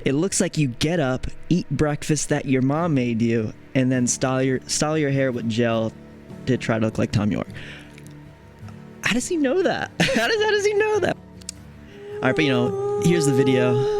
It looks like you get up, eat breakfast that your mom made you, and then style your hair with gel to try to look like Tom York. How does he know that? How does he know that? All right, but here's the video.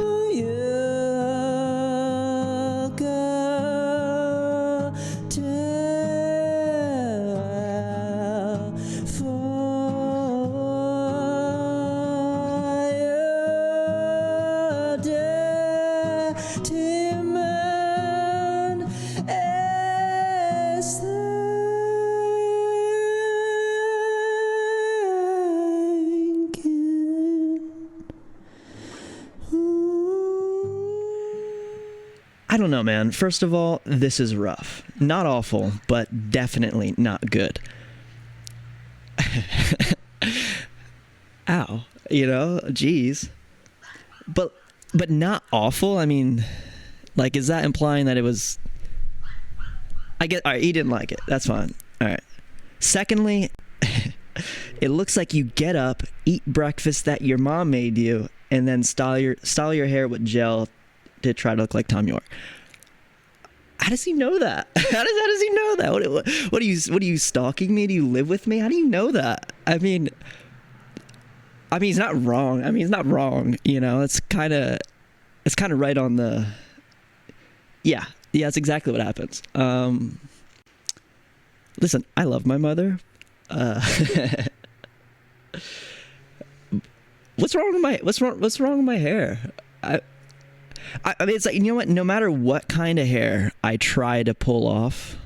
I don't know, man. First of all, this is rough. Not awful, but definitely not good. Ow. Jeez. But not awful? I mean, like, is that implying that it was... Alright, he didn't like it. That's fine. Alright. Secondly, it looks like you get up, eat breakfast that your mom made you, and then style your hair with gel to try to look like Tom York. How does he know that? How does he know that? What are you stalking me? Do you live with me? How do you know that? I mean he's not wrong. He's not wrong. It's kind of right on the. Yeah, that's exactly what happens. Listen, I love my mother. What's wrong with my hair? I mean, it's like, what? No matter what kind of hair I try to pull off,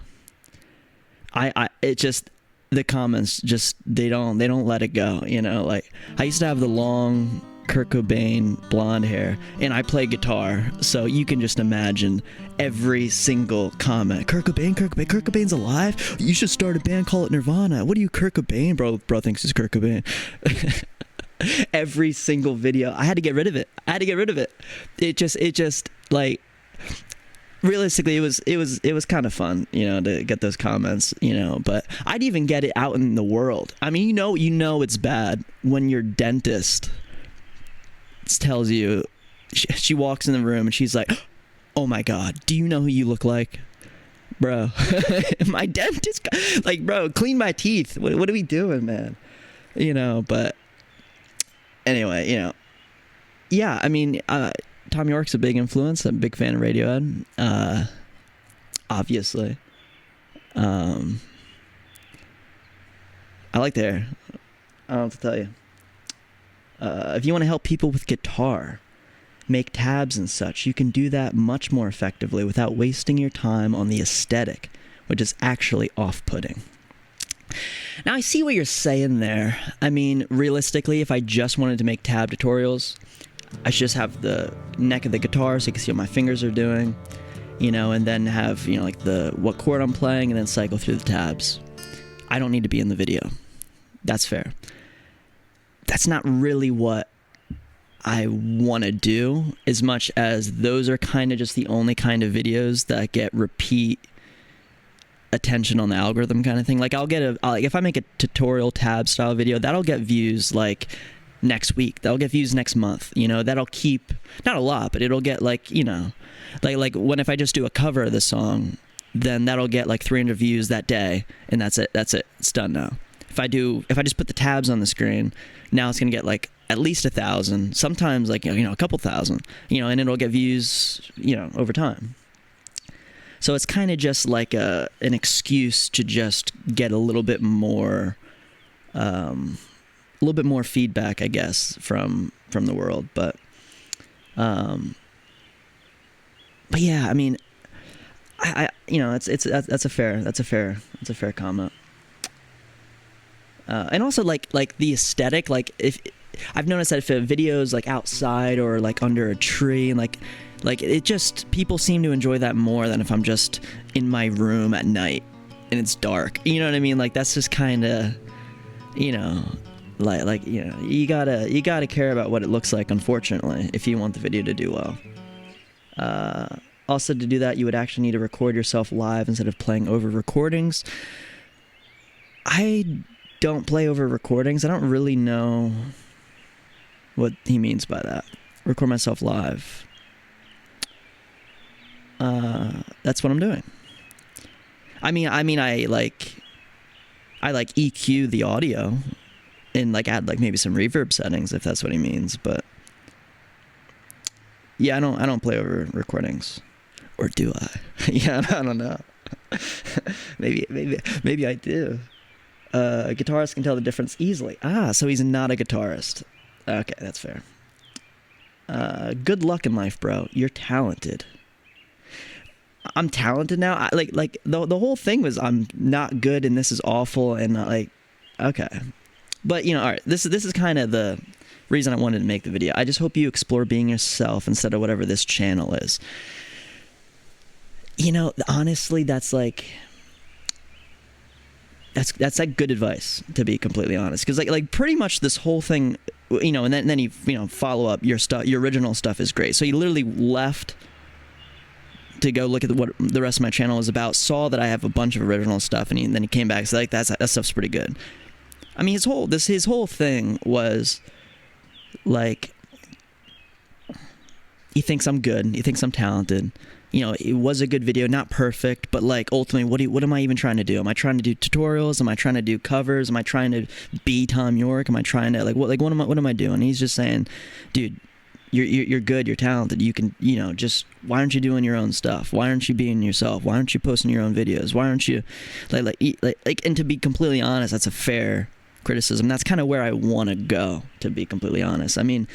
the comments they don't let it go. Like, I used to have the long Kurt Cobain blonde hair, and I play guitar, so you can just imagine every single comment. Kurt Cobain's alive? You should start a band, call it Nirvana. What are you, Kurt Cobain? Bro thinks it's Kurt Cobain. Every single video, I had to get rid of it. It just like, realistically, it was kind of fun, to get those comments, but I'd even get it out in the world. I mean, it's bad when your dentist tells you, she walks in the room and she's like, oh my God, do you know who you look like? Bro, my dentist, like, bro, clean my teeth. What are we doing, man? But anyway, yeah, I mean, Tom York's a big influence. I'm a big fan of Radiohead, obviously. I like their hair. I don't know what to tell you. If you want to help people with guitar, make tabs and such, you can do that much more effectively without wasting your time on the aesthetic, which is actually off-putting. Now, I see what you're saying there. I mean, realistically, if I just wanted to make tab tutorials, I should just have the neck of the guitar so you can see what my fingers are doing, and then have, like what chord I'm playing, and then cycle through the tabs. I don't need to be in the video. That's fair. That's not really what I want to do, as much as those are kind of just the only kind of videos that get repeat attention on the algorithm kind of thing. Like, I'll get if I make a tutorial tab style video, that'll get views like next week. That'll get views next month. That'll keep, not a lot, but it'll get like, like when if I just do a cover of the song, then that'll get like 300 views that day, and that's it. It's done now. If I just put the tabs on the screen, now it's gonna get like at least 1,000, sometimes like a couple thousand, and it'll get views over time. So it's kind of just like an excuse to just get a little bit more feedback, I guess, from the world. But yeah, I mean, that's a fair comment. And also like the aesthetic, like if I've noticed that if a video's like outside or like under a tree, and like it just, people seem to enjoy that more than if I'm just in my room at night and it's dark. You know what I mean? Like, that's just kind of, you gotta care about what it looks like, unfortunately, if you want the video to do well. Also, to do that, you would actually need to record yourself live instead of playing over recordings. I don't play over recordings. I don't really know what he means by that. Record myself live. That's what I'm doing. I mean, I like EQ the audio and like add like maybe some reverb settings if that's what he means. But yeah, I don't play over recordings, or do I? Yeah, I don't know. maybe I do. A guitarist can tell the difference easily. So he's not a guitarist. Okay, that's fair. Good luck in life, bro. You're talented. I'm talented now. Like the whole thing was I'm not good and this is awful and like, okay. But you know, all right. This is kind of the reason I wanted to make the video. I just hope you explore being yourself instead of whatever this channel is. You know, honestly, that's like good advice, to be completely honest. Because like pretty much this whole thing, you know, and then you know, follow up your stuff. Your original stuff is great. So you literally left to go look at what the rest of my channel is about, saw that I have a bunch of original stuff, and then he came back and said, like, that stuff's pretty good. I mean, his whole thing was like, he thinks I'm good, he thinks I'm talented. You know, it was a good video, not perfect, but like ultimately, what am I even trying to do? Am I trying to do tutorials? Am I trying to do covers? Am I trying to be Tom York? Am I trying to what am I doing? And he's just saying, dude, you're good, you're talented. You can, you know, just why aren't you doing your own stuff? Why aren't you being yourself? Why aren't you posting your own videos? Why aren't you like and to be completely honest, that's a fair criticism. That's kind of where I want to go, to be completely honest. I mean,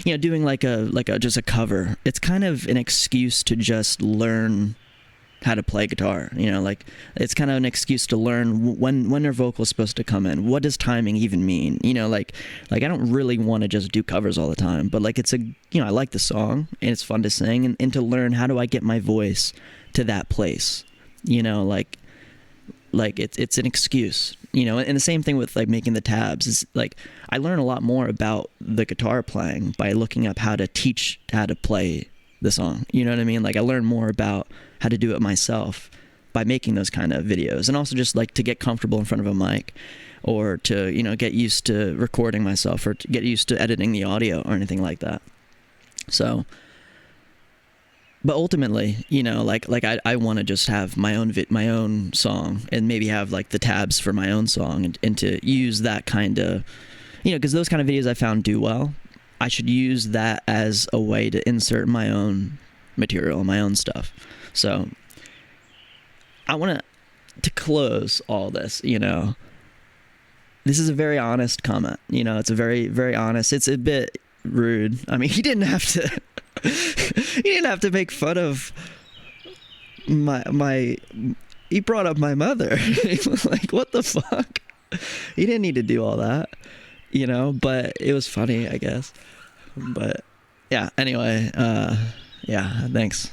you know, doing like a just a cover, it's kind of an excuse to just learn how to play guitar, you know, like it's kind of an excuse to learn when are vocals supposed to come in, what does timing even mean, you know, like I don't really want to just do covers all the time, but like it's a, you know, I like the song and it's fun to sing, and to learn how do I get my voice to that place, you know, like it's an excuse, you know. And the same thing with like making the tabs is like I learn a lot more about the guitar playing by looking up how to teach how to play the song, you know what I mean? Like I learn more about how to do it myself by making those kind of videos, and also just like to get comfortable in front of a mic, or to, you know, get used to recording myself, or to get used to editing the audio or anything like that. So, but ultimately, you know, like I want to just have my own song, and maybe have like the tabs for my own song, and to use that kind of, you know, because those kind of videos I found do well. I should use that as a way to insert my own material, my own stuff. So I want to close all this, you know. This is a very honest comment, you know. It's a very, very honest. It's a bit rude. I mean, he didn't have to he didn't have to make fun of my he brought up my mother. Like, what the fuck? He didn't need to do all that, you know, but it was funny, I guess. But yeah, anyway, yeah, thanks.